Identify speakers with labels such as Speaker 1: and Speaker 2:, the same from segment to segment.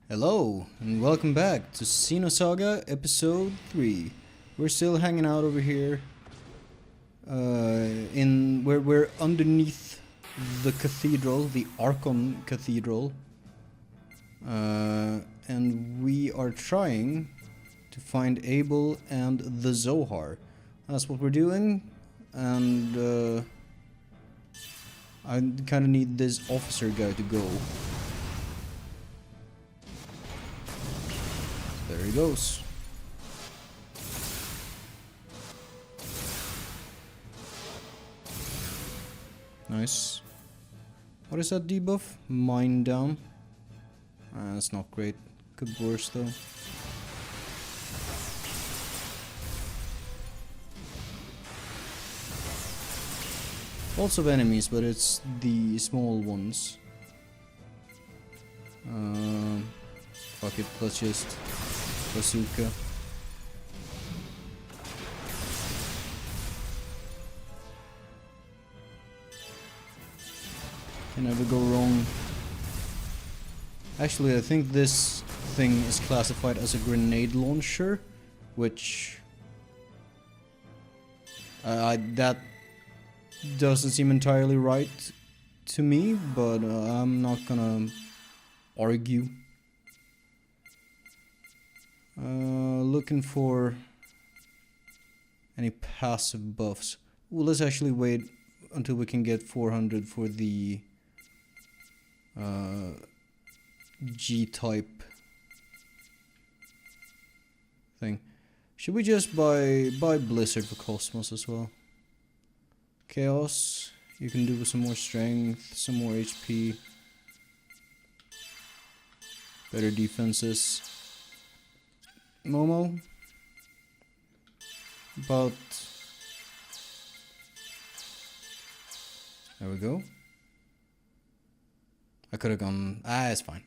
Speaker 1: Hello, and welcome back to Xenosaga Episode 3. We're still hanging out over here. We're underneath the cathedral, the Archon Cathedral. And we are trying to find Abel and the Zohar. That's what we're doing. And I kind of need this officer guy to go. There he goes. Nice. What is that debuff? Mine down. That's not great. Could be worse though. Lots of enemies, but it's the small ones. Fuck it, let's just bazooka. Can never go wrong. Actually, I think this thing is classified as a grenade launcher, which that doesn't seem entirely right to me, but I'm not gonna argue. Looking for any passive buffs. Well, let's actually wait until we can get 400 for the G-type thing. Should we just buy Blizzard for Cosmos as well? Chaos, you can do with some more strength, some more HP, better defenses. Momo, but there we go. I could have gone. It's fine.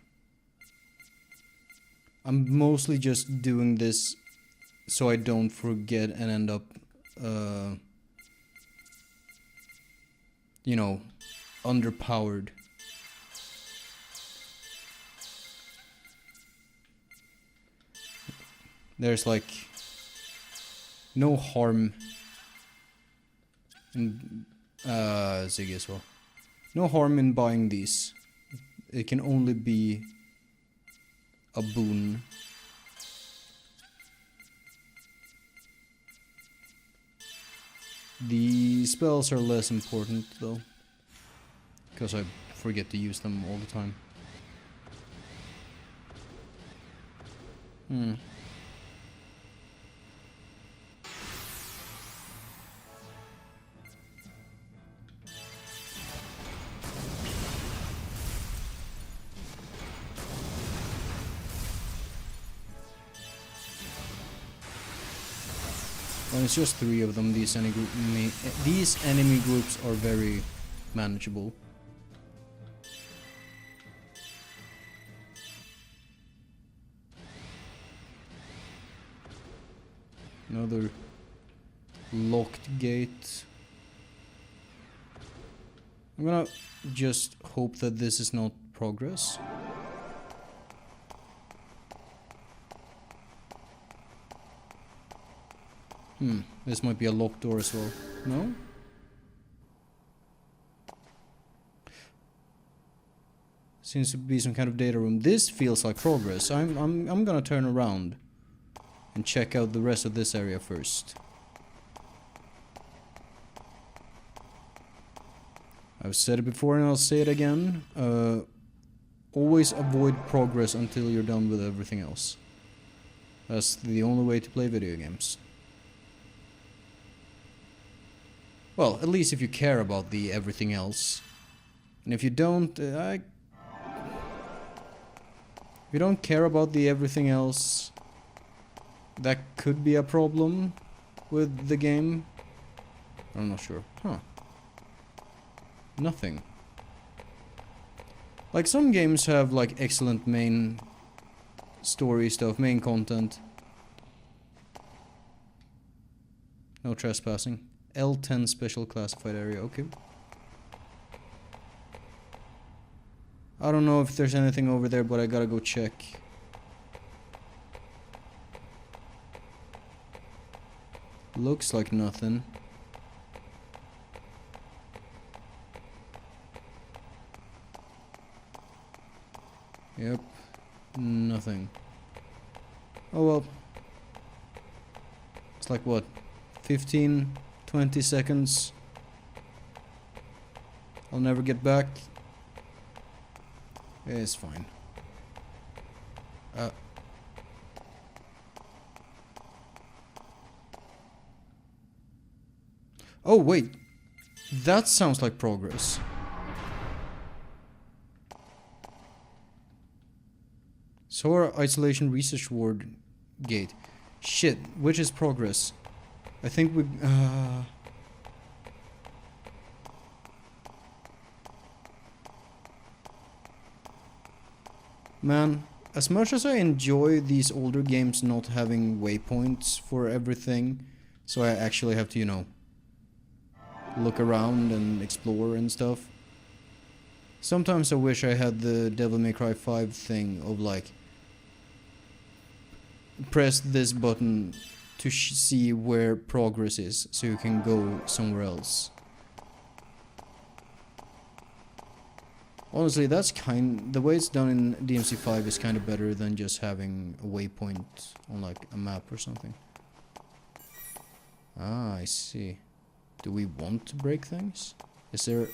Speaker 1: I'm mostly just doing this so I don't forget and end up, you know, underpowered. There's like no harm in Ziggy as well. No harm in buying these. It can only be a boon. The spells are less important though, because I forget to use them all the time. When it's just 3 of them, these enemy groups are very manageable. Another locked gate. I'm gonna just hope that this is not progress. This might be a locked door as well. No? Seems to be some kind of data room. This feels like progress. I'm gonna turn around and check out the rest of this area first. I've said it before and I'll say it again. Always avoid progress until you're done with everything else. That's the only way to play video games. Well, at least if you care about the everything else. And if you don't, if you don't care about the everything else, that could be a problem with the game. I'm not sure. Nothing. Like some games have like excellent main story stuff, main content. No trespassing. L10 special classified area, okay. I don't know if there's anything over there, but I gotta go check. Looks like nothing. Yep. Nothing. Oh well. It's like what? 15, 20 seconds. I'll never get back. It's fine. Oh wait. That sounds like progress. Sora Isolation Research Ward Gate. Shit, which is progress? I think we... Man, as much as I enjoy these older games not having waypoints for everything, so I actually have to, you know, look around and explore and stuff. Sometimes I wish I had the Devil May Cry 5 thing of like, press this button to see where progress is, so you can go somewhere else. Honestly, that's the way it's done in DMC5 is kind of better than just having a waypoint on like a map or something. Ah, I see. Do we want to break things? Is there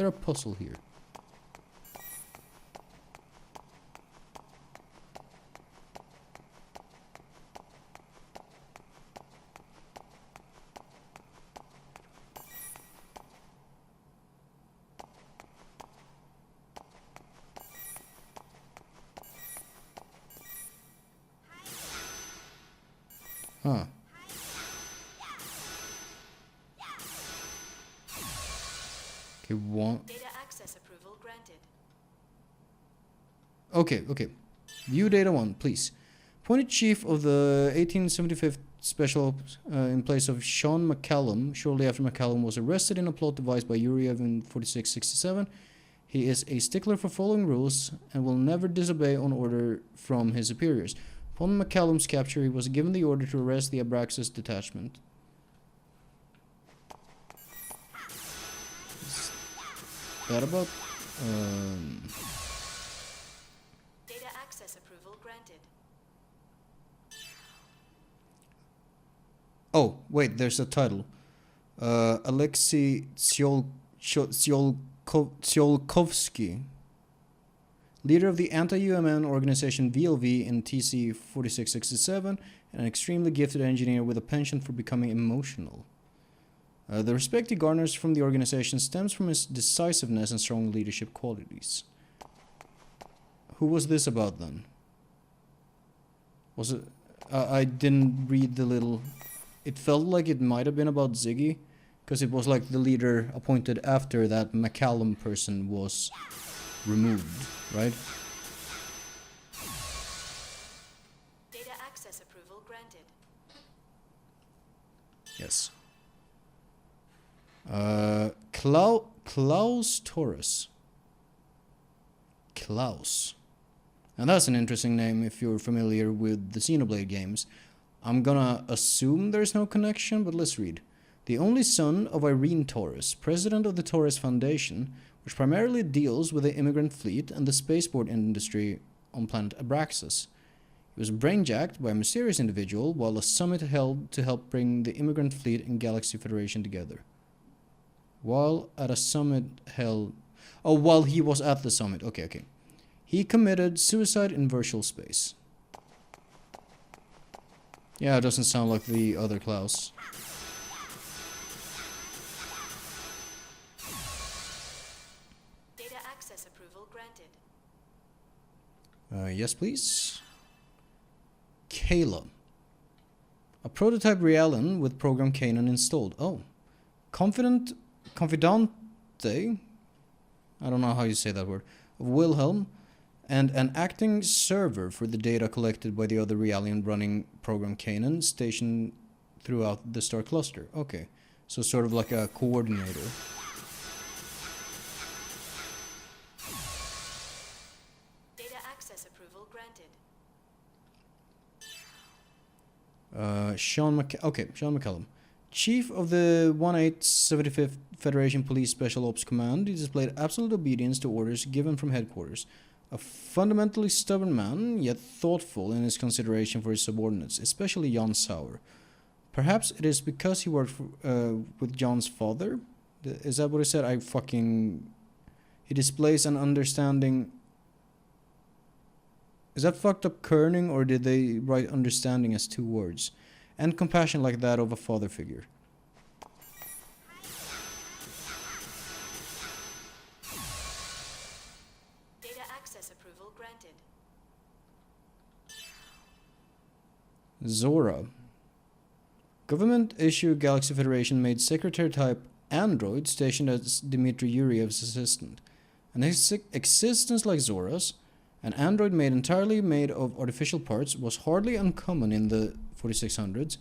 Speaker 1: a puzzle here? Huh. Okay, one.
Speaker 2: Data access approval granted.
Speaker 1: Okay. View data 1, please. Appointed chief of the 1875th Special Ops in place of Sean McCallum, shortly after McCallum was arrested in a plot devised by Yuriev in 4667. He is a stickler for following rules and will never disobey on order from his superiors. Upon McCallum's capture, he was given the order to arrest the Abraxas detachment. Is that about...
Speaker 2: Data access approval granted.
Speaker 1: Oh, wait, there's a title. Alexei Tsiolkovsky, leader of the anti-UMN organization VLV in TC 4667, and an extremely gifted engineer with a penchant for becoming emotional. The respect he garners from the organization stems from his decisiveness and strong leadership qualities. Who was this about then? Was it... I didn't read the little... It felt like it might have been about Ziggy, because it was like the leader appointed after that McCallum person was removed, right?
Speaker 2: Data access approval granted.
Speaker 1: Yes. Klaus Torres. Klaus. And that's an interesting name if you're familiar with the Xenoblade games. I'm gonna assume there's no connection, but let's read. The only son of Irene Torres, president of the Torres Foundation, which primarily deals with the immigrant fleet and the spaceport industry on planet Abraxas. He was brainjacked by a mysterious individual while a summit held to help bring the immigrant fleet and Galaxy Federation together. While at a summit held... Oh, while he was at the summit. Okay. He committed suicide in virtual space. Yeah, it doesn't sound like the other Klaus.
Speaker 2: Data access approval granted.
Speaker 1: Yes, please. Kayla. A prototype Realan with program Kanan installed. Oh. Confidante, I don't know how you say that word, of Wilhelm, and an acting server for the data collected by the other Realian running program Kanan stationed throughout the star cluster. Okay, so sort of like a coordinator.
Speaker 2: Data access approval granted.
Speaker 1: Sean McCallum. Chief of the 1875th Federation Police Special Ops Command, he displayed absolute obedience to orders given from headquarters. A fundamentally stubborn man, yet thoughtful in his consideration for his subordinates, especially Jan Sauer. Perhaps it is because he worked with John's father? Is that what he said? He displays an understanding... Is that fucked up kerning, or did they write understanding as 2 words? And compassion like that of a father figure.
Speaker 2: Data access approval granted.
Speaker 1: Zora. Government issue Galaxy Federation made secretary type android stationed as Dmitry Yuryev's assistant. An existence like Zora's, an android entirely made of artificial parts, was hardly uncommon in the 4600s,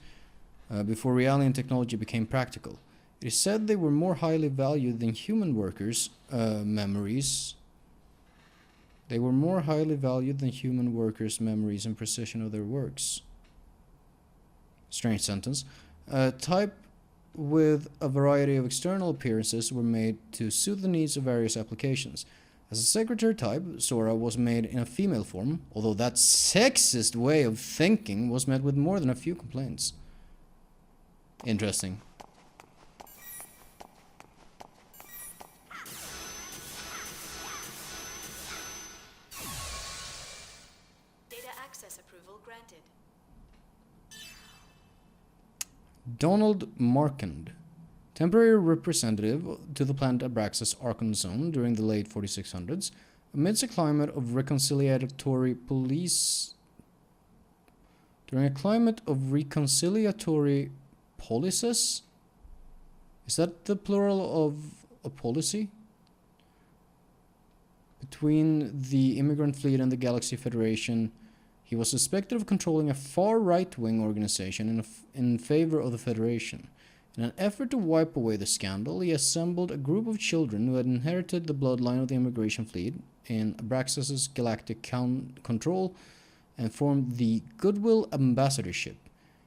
Speaker 1: before reality and technology became practical. It is said they were more highly valued than human workers' memories. They were more highly valued than human workers' memories and precision of their works. Strange sentence. Type with a variety of external appearances were made to suit the needs of various applications. As a secretary type, Zora was made in a female form, although that sexist way of thinking was met with more than a few complaints. Interesting.
Speaker 2: Data access approval granted.
Speaker 1: Donald Markand, temporary representative to the planet Abraxas Archon Zone during the late 4600s, amidst a climate of reconciliatory policies. Is that the plural of a policy? Between the immigrant fleet and the Galaxy Federation, he was suspected of controlling a far right-wing organization in favor of the Federation. In an effort to wipe away the scandal, he assembled a group of children who had inherited the bloodline of the immigration fleet in Abraxas' galactic control and formed the Goodwill Ambassadorship.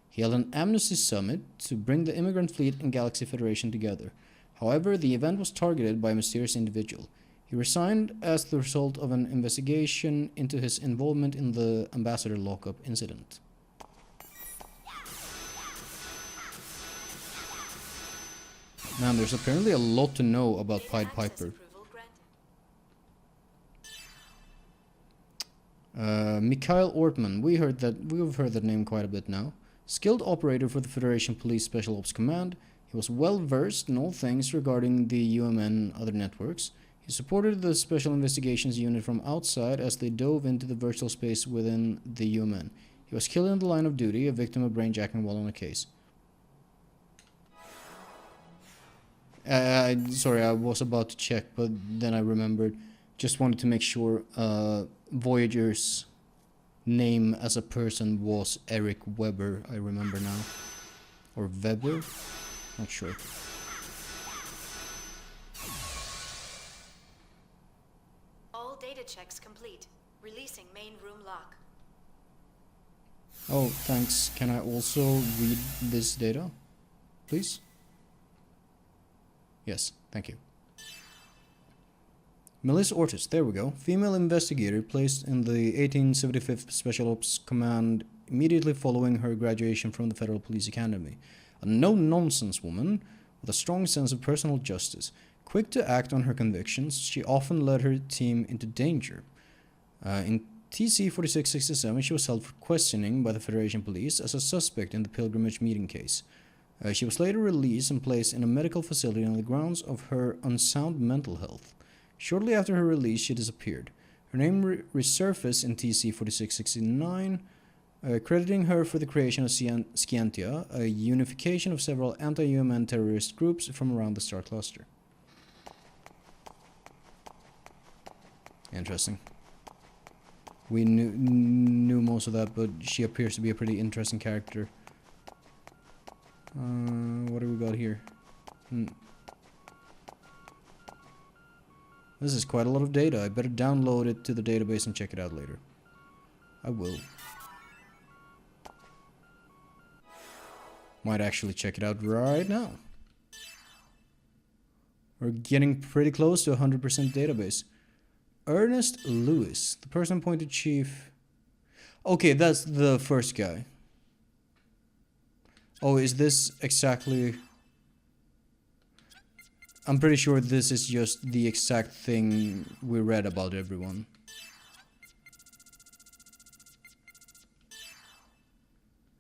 Speaker 1: He held an amnesty summit to bring the immigrant fleet and Galaxy Federation together. However, the event was targeted by a mysterious individual. He resigned as the result of an investigation into his involvement in the ambassador lockup incident. Man, there's apparently a lot to know about Pied Piper. Mikhail Ortman, we've heard that name quite a bit now. Skilled operator for the Federation Police Special Ops Command, he was well versed in all things regarding the UMN and other networks. He supported the Special Investigations Unit from outside as they dove into the virtual space within the UMN. He was killed in the line of duty, a victim of brainjacking while on a case. Sorry, I was about to check, but then I remembered. Just wanted to make sure Voyager's name as a person was Eric Weber, I remember now. Or Weber? Not sure.
Speaker 2: All data checks complete. Releasing main room lock.
Speaker 1: Oh, thanks. Can I also read this data, please? Yes, thank you. Melissa Ortiz, there we go. Female investigator placed in the 1875th Special Ops Command immediately following her graduation from the Federal Police Academy. A no-nonsense woman with a strong sense of personal justice. Quick to act on her convictions, she often led her team into danger. In TC 4667, she was held for questioning by the Federation Police as a suspect in the pilgrimage meeting case. She was later released and placed in a medical facility on the grounds of her unsound mental health. Shortly after her release, she disappeared. Her name resurfaced in TC 4669, crediting her for the creation of Scientia, a unification of several anti-UMN terrorist groups from around the Star Cluster. Interesting. We knew most of that, but she appears to be a pretty interesting character. What do we got here? This is quite a lot of data. I better download it to the database and check it out later. I will. Might actually check it out right now. We're getting pretty close to 100% database. Ernest Lewis, the person appointed chief. Okay, that's the first guy. Oh, is this exactly... I'm pretty sure this is just the exact thing we read about everyone.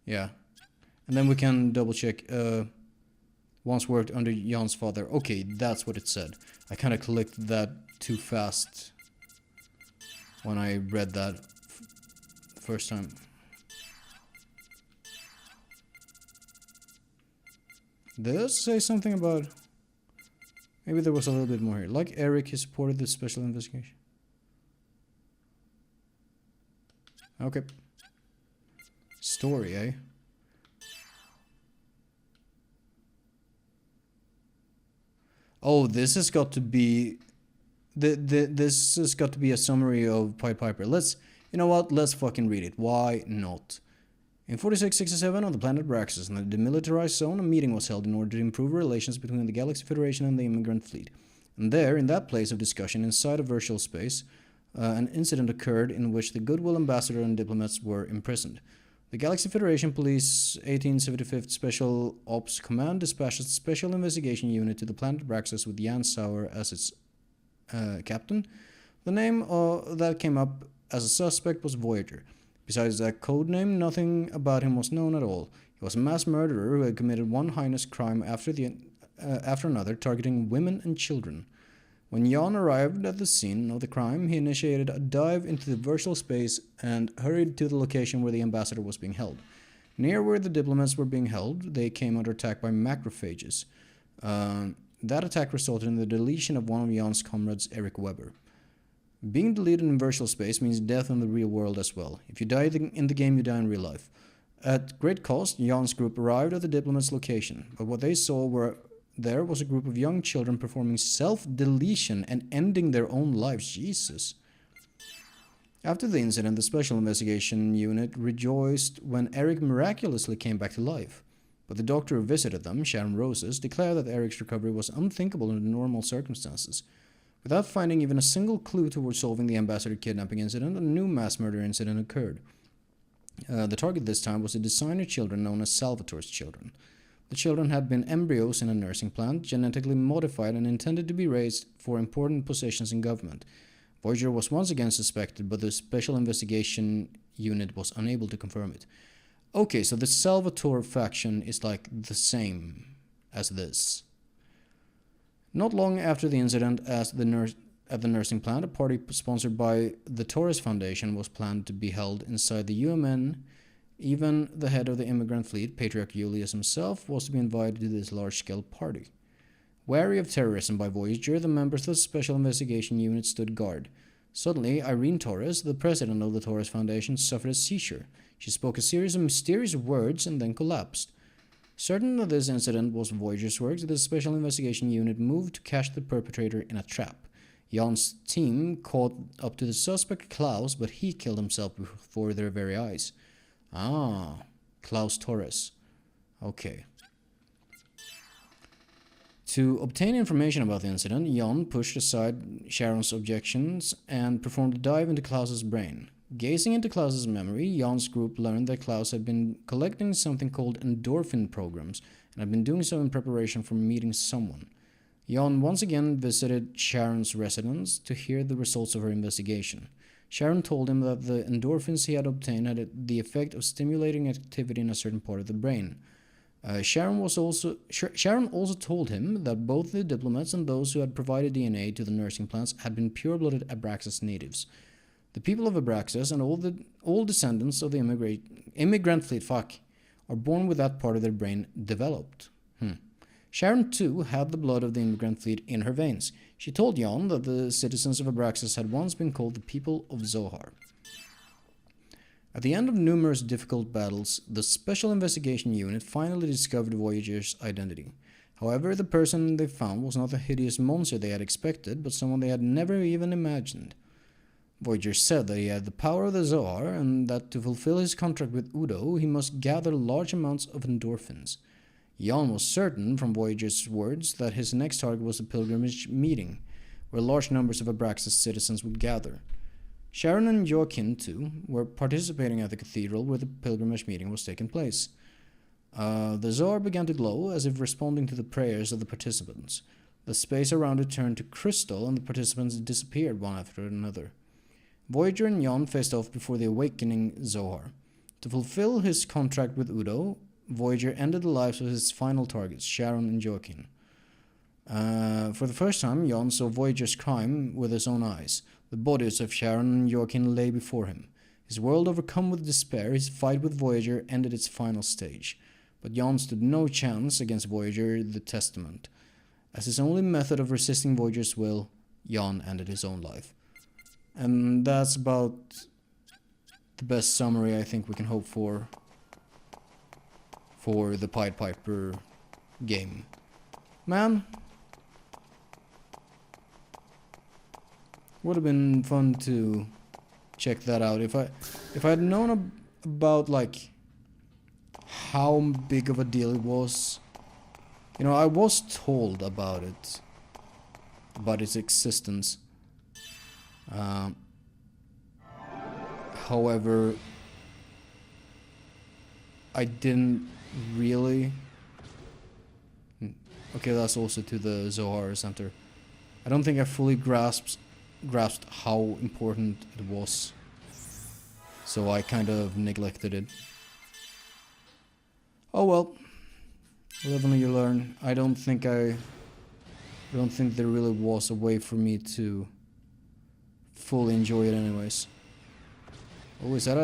Speaker 1: Yeah. And then we can double check. Once worked under Jan's father. Okay, that's what it said. I kind of clicked that too fast when I read that first time. Did it say something about... Maybe there was a little bit more here. Like Eric, he supported this special investigation. Okay. Story, eh? Oh, this has got to be... This has got to be a summary of Pied Piper. Let's... You know what? Let's fucking read it. Why not? In 4667, on the planet Braxis, in the demilitarized zone, a meeting was held in order to improve relations between the Galaxy Federation and the immigrant fleet. And there, in that place of discussion, inside a virtual space, an incident occurred in which the Goodwill Ambassador and diplomats were imprisoned. The Galaxy Federation Police 1875th Special Ops Command dispatched a special investigation unit to the planet Braxis with Jan Sauer as its captain. The name that came up as a suspect was Voyager. Besides that code name, nothing about him was known at all. He was a mass murderer who had committed one heinous crime after another, targeting women and children. When Jan arrived at the scene of the crime, he initiated a dive into the virtual space and hurried to the location where the ambassador was being held. Near where the diplomats were being held, they came under attack by macrophages. That attack resulted in the deletion of one of Jan's comrades, Eric Weber. Being deleted in virtual space means death in the real world as well. If you die in the game, you die in real life. At great cost, Jan's group arrived at the diplomats' location, but what they saw was a group of young children performing self-deletion and ending their own lives. Jesus. After the incident, the Special Investigation Unit rejoiced when Eric miraculously came back to life. But the doctor who visited them, Sharon Roses, declared that Eric's recovery was unthinkable under normal circumstances. Without finding even a single clue towards solving the ambassador kidnapping incident, a new mass murder incident occurred. The target this time was the designer children known as Salvatore's children. The children had been embryos in a nursing plant, genetically modified and intended to be raised for important positions in government. Voyager was once again suspected, but the Special Investigation Unit was unable to confirm it. Okay, so the Salvatore faction is like the same as this. Not long after the incident at the nursing plant, a party sponsored by the Torres Foundation was planned to be held inside the UMN. Even the head of the immigrant fleet, Patriarch Julius himself, was to be invited to this large-scale party. Wary of terrorism by Voyager, the members of the Special Investigation Unit stood guard. Suddenly, Irene Torres, the president of the Torres Foundation, suffered a seizure. She spoke a series of mysterious words and then collapsed. Certain that this incident was Voyager's work, the Special Investigation Unit moved to catch the perpetrator in a trap. Jan's team caught up to the suspect Klaus, but he killed himself before their very eyes. Ah, Klaus Torres. Okay. To obtain information about the incident, Jan pushed aside Sharon's objections and performed a dive into Klaus's brain. Gazing into Klaus's memory, Jan's group learned that Klaus had been collecting something called endorphin programs and had been doing so in preparation for meeting someone. Jan once again visited Sharon's residence to hear the results of her investigation. Sharon told him that the endorphins he had obtained had the effect of stimulating activity in a certain part of the brain. Sharon also told him that both the diplomats and those who had provided DNA to the nursing plants had been pure-blooded Abraxas natives. The people of Abraxas and all descendants of the immigrant fleet are born with that part of their brain developed. Sharon, too, had the blood of the immigrant fleet in her veins. She told Jan that the citizens of Abraxas had once been called the people of Zohar. At the end of numerous difficult battles, the Special Investigation Unit finally discovered Voyager's identity. However, the person they found was not the hideous monster they had expected, but someone they had never even imagined. Voyager said that he had the power of the Zohar, and that to fulfill his contract with Udo, he must gather large amounts of endorphins. Jan was certain from Voyager's words that his next target was a pilgrimage meeting, where large numbers of Abraxas citizens would gather. Sharon and Joaquin, too, were participating at the cathedral where the pilgrimage meeting was taking place. The Zohar began to glow as if responding to the prayers of the participants. The space around it turned to crystal and the participants disappeared one after another. Voyager and Jan faced off before the awakening Zohar. To fulfill his contract with Udo, Voyager ended the lives of his final targets, Sharon and Joaquin. For the first time, Jan saw Voyager's crime with his own eyes. The bodies of Sharon and Joaquin lay before him. His world overcome with despair, his fight with Voyager ended its final stage. But Jan stood no chance against Voyager, the Testament. As his only method of resisting Voyager's will, Jan ended his own life. And that's about the best summary I think we can hope for the Pied Piper game. Man, would have been fun to check that out if I had known about like how big of a deal it was. You know, I was told about it, about its existence. However, I didn't really. Okay, that's also to the Zohar Center. I don't think I fully grasped how important it was, so I kind of neglected it. Oh well, live and you learn. I don't think there really was a way for me to fully enjoy it anyways. Oh, is that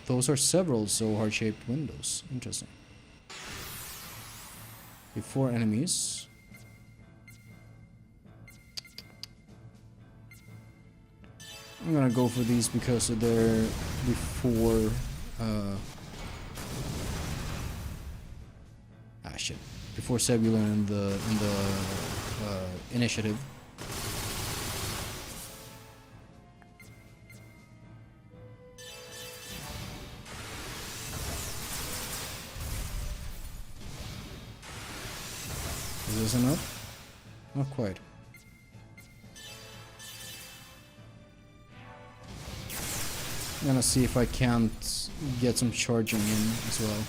Speaker 1: those are several Zohar-shaped windows. Interesting. Before enemies. I'm gonna go for these because they're before shit. Before Sebulon in the initiative. Is this enough? Not quite. I'm gonna see if I can't get some charging in as well.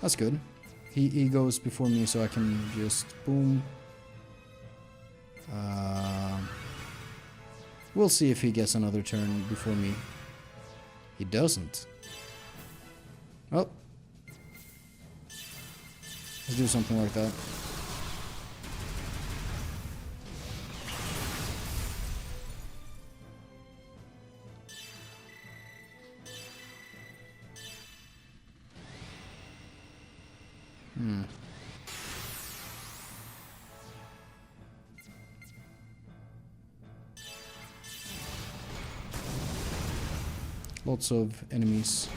Speaker 1: That's good. He goes before me so I can just boom. We'll see if he gets another turn before me. He doesn't. Oh. Let's do something like that. Lots of enemies.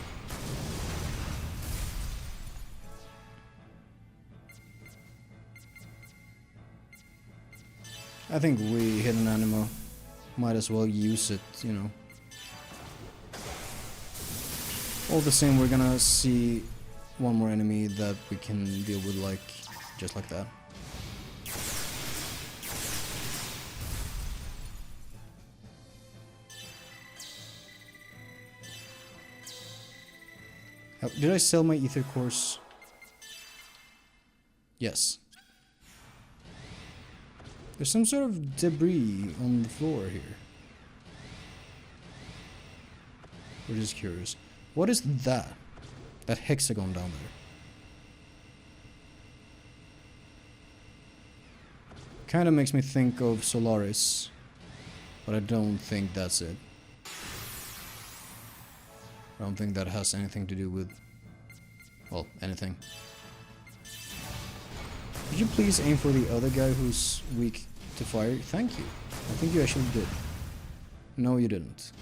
Speaker 1: I think we hit an animal. Might as well use it, you know. All the same, we're gonna see one more enemy that we can deal with, like, just like that. Did I sell my ether course? Yes. There's some sort of debris on the floor here. We're just curious. What is that? That hexagon down there? Kinda makes me think of Solaris, but I don't think that's it. I don't think that has anything to do with, well, anything. Could you please aim for the other guy who's weak to fire? Thank you. I think you actually did. No, you didn't.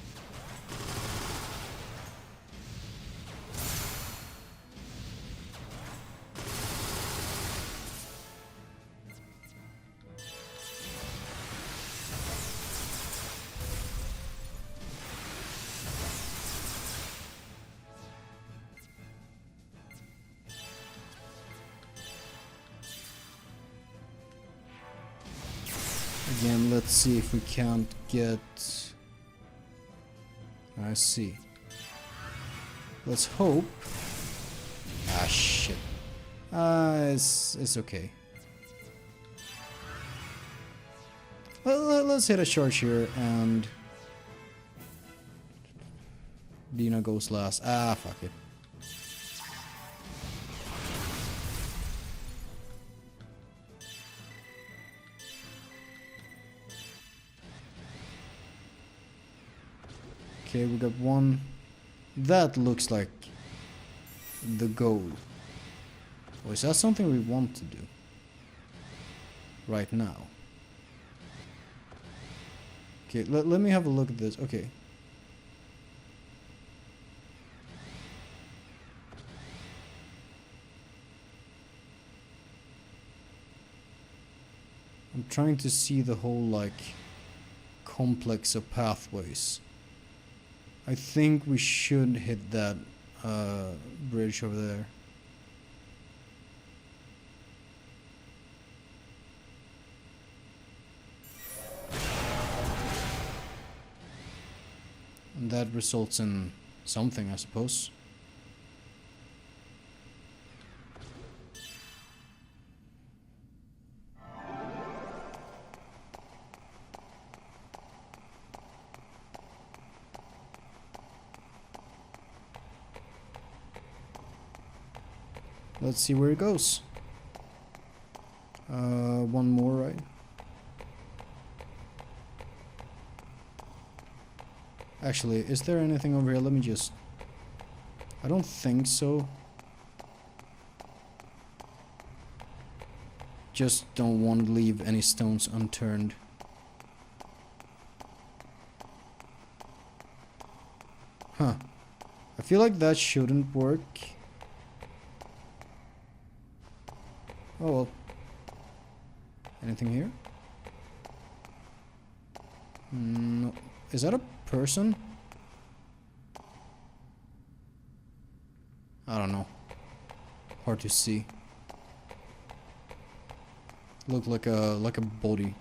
Speaker 1: Again, let's see if we can't get... I see. Let's hope... Ah, shit. It's okay. Let's hit a charge here and... Dina goes last. Ah, fuck it. Okay, we got one. That looks like the goal. Or is that something we want to do? Right now. Okay, let me have a look at this. Okay. I'm trying to see the whole, like, complex of pathways. I think we should hit that bridge over there. And that results in something, I suppose. Let's see where it goes. One more, right? Actually, is there anything over here? Let me just... I don't think so. Just don't want to leave any stones unturned. Huh. I feel like that shouldn't work. Oh well. Anything here? No. Is that a person? I don't know. Hard to see. Look like a body.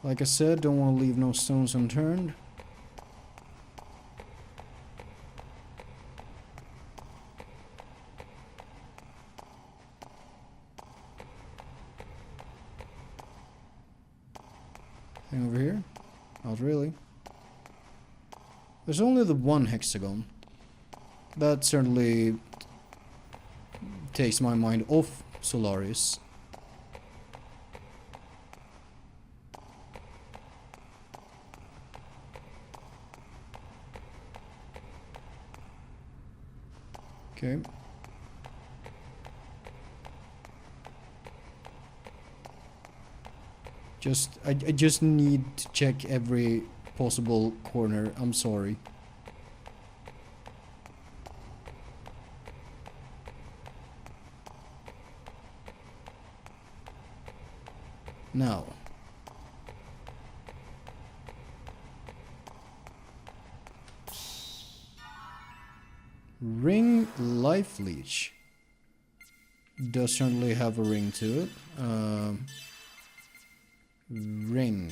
Speaker 1: Like I said, don't want to leave no stones unturned. Thing over here? Not really. There's only the one hexagon. That certainly takes my mind off Solaris. Okay. I just need to check every possible corner. I'm sorry. Now. Ring Life Leech. Does certainly have a ring to it. Ring.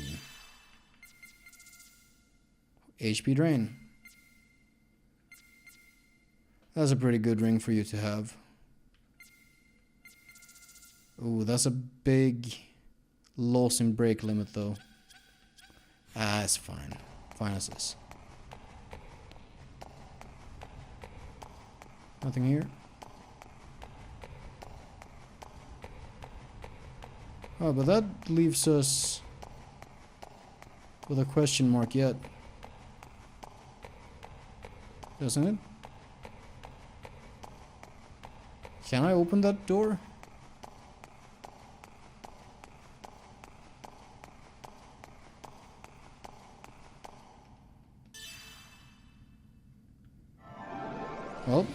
Speaker 1: HP Drain. That's a pretty good ring for you to have. Ooh, that's a big loss in break limit though. Ah, it's fine. Fine as this. Nothing here. Oh, but that leaves us with a question mark yet. Doesn't it? Can I open that door? Well,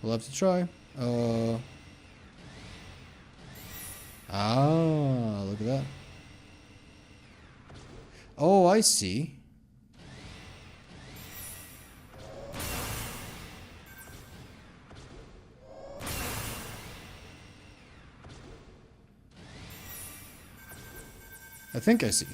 Speaker 1: we'll have to try. Ah, look at that. Oh, I see. I think I see.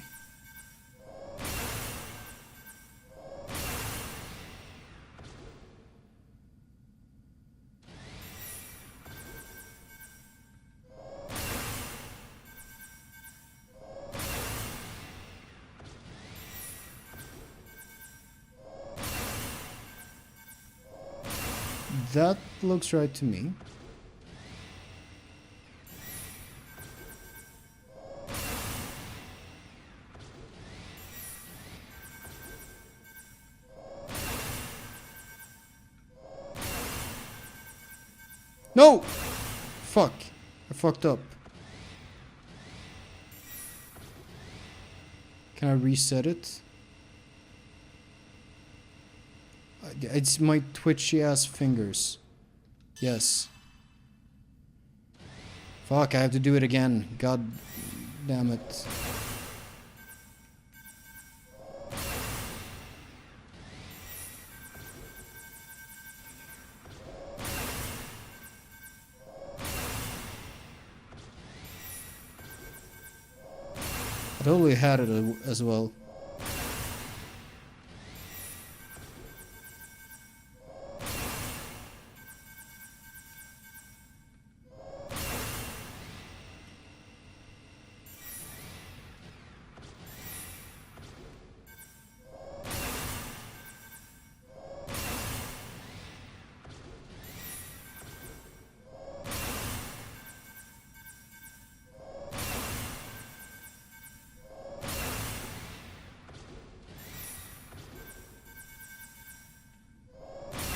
Speaker 1: That looks right to me. No! Fuck. I fucked up. Can I reset it? It's my twitchy ass fingers. Yes. Fuck, I have to do it again. God damn it. I totally had it as well.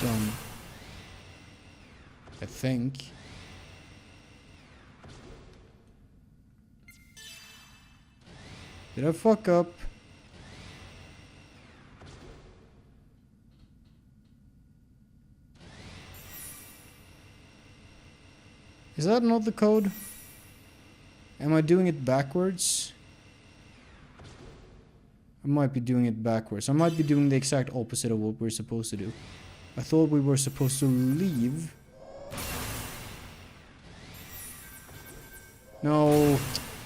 Speaker 1: Done. I think. Did I fuck up? Is that not the code? Am I doing it backwards? I might be doing it backwards. I might be doing the exact opposite of what we're supposed to do. I thought we were supposed to leave. No.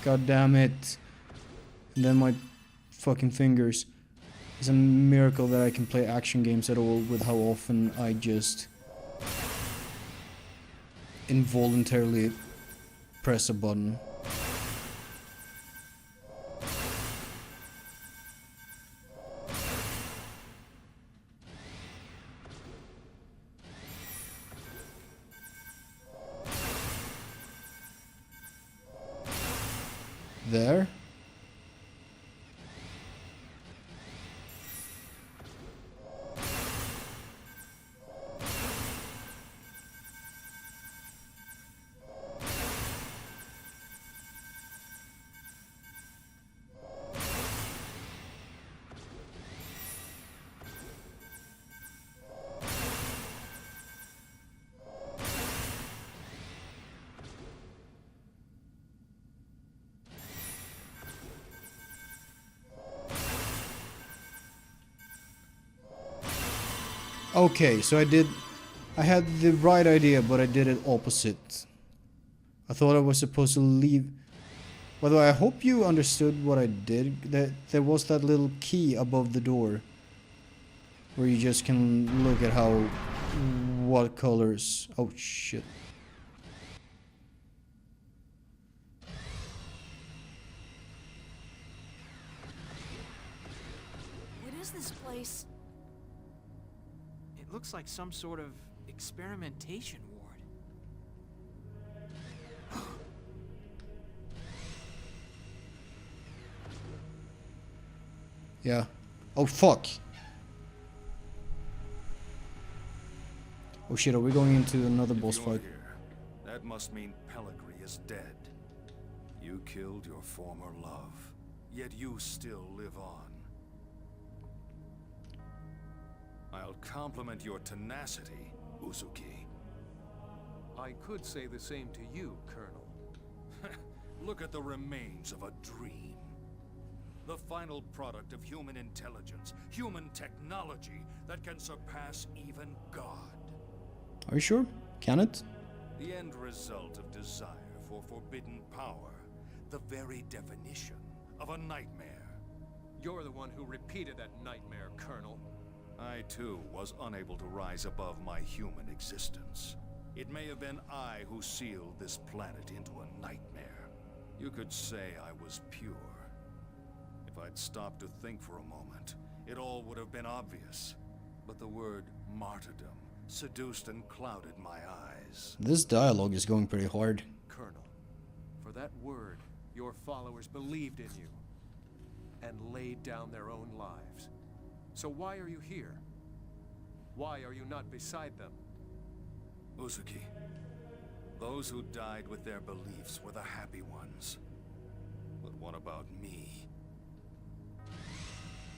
Speaker 1: God damn it. And then my fucking fingers. It's a miracle that I can play action games at all with how often I just involuntarily press a button. There. Okay, so I had the right idea, but I did it opposite. I thought I was supposed to leave. By the way, I hope you understood what I did. That there was that little key above the door, where you just can look at what colors. Oh shit.
Speaker 3: What is this place? It looks like some sort of experimentation ward.
Speaker 1: Yeah. Oh fuck. Oh shit, are we going into another boss fight?
Speaker 4: Here, that must mean Pellegrini is dead. You killed your former love, yet you still live on. I'll compliment your tenacity, Uzuki.
Speaker 5: I could say the same to you, Colonel.
Speaker 4: Look at the remains of a dream. The final product of human intelligence, human technology that can surpass even God.
Speaker 1: Are you sure? Can it?
Speaker 4: The end result of desire for forbidden power. The very definition of a nightmare.
Speaker 5: You're the one who repeated that nightmare, Colonel.
Speaker 4: I, too, was unable to rise above my human existence. It may have been I who sealed this planet into a nightmare. You could say I was pure. If I'd stopped to think for a moment, it all would have been obvious. But the word martyrdom seduced and clouded my eyes.
Speaker 1: This dialogue is going pretty hard.
Speaker 5: Colonel, for that word, your followers believed in you and laid down their own lives. So why are you here? Why are you not beside them?
Speaker 4: Uzuki, those who died with their beliefs were the happy ones. But what about me?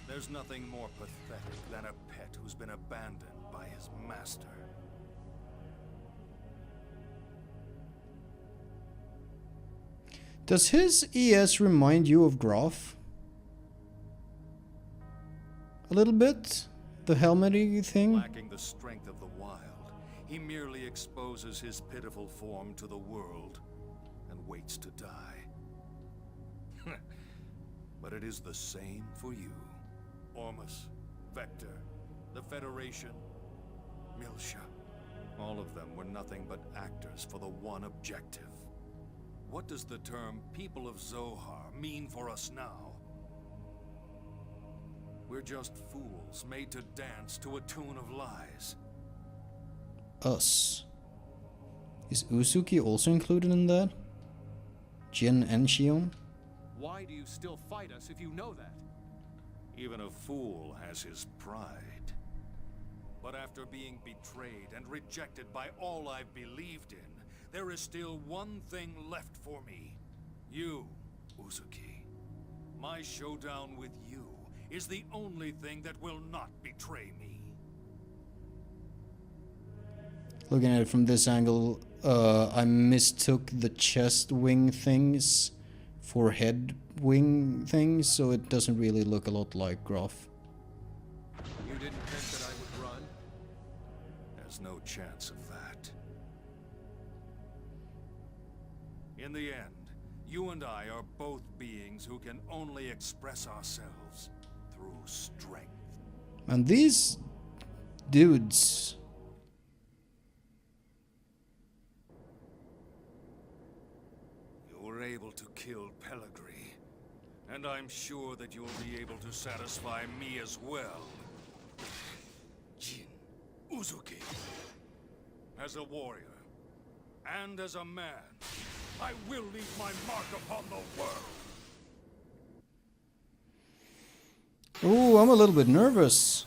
Speaker 4: There's nothing more pathetic than a pet who's been abandoned by his master.
Speaker 1: Does his ES remind you of Graf? A little bit? The helmety thing?
Speaker 4: Lacking the strength of the wild, he merely exposes his pitiful form to the world and waits to die. But it is the same for you. Ormus, Vector, the Federation, Miltia. All of them were nothing but actors for the one objective. What does the term People of Zohar mean for us now? We're just fools made to dance to a tune of lies.
Speaker 1: Us. Is Uzuki also included in that? Jin and Shion?
Speaker 5: Why do you still fight us if you know that?
Speaker 4: Even a fool has his pride. But after being betrayed and rejected by all I've believed in, there is still one thing left for me. You, Uzuki. My showdown with you is the only thing that will not betray me.
Speaker 1: Looking at it from this angle, I mistook the chest wing things for head wing things, so it doesn't really look a lot like Graf.
Speaker 5: You didn't think that I would run?
Speaker 4: There's no chance of that. In the end, you and I are both beings who can only express ourselves through strength.
Speaker 1: And these dudes...
Speaker 4: You were able to kill Pellegrini, and I'm sure that you'll be able to satisfy me as well. Jin Uzuki. As a warrior, and as a man, I will leave my mark upon the world.
Speaker 1: Ooh, I'm a little bit nervous.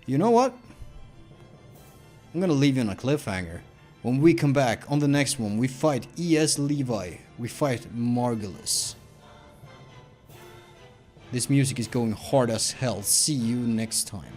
Speaker 1: You know what? I'm gonna leave you on a cliffhanger. When we come back on the next one, we fight ES Levi. We fight Margulis. This music is going hard as hell. See you next time.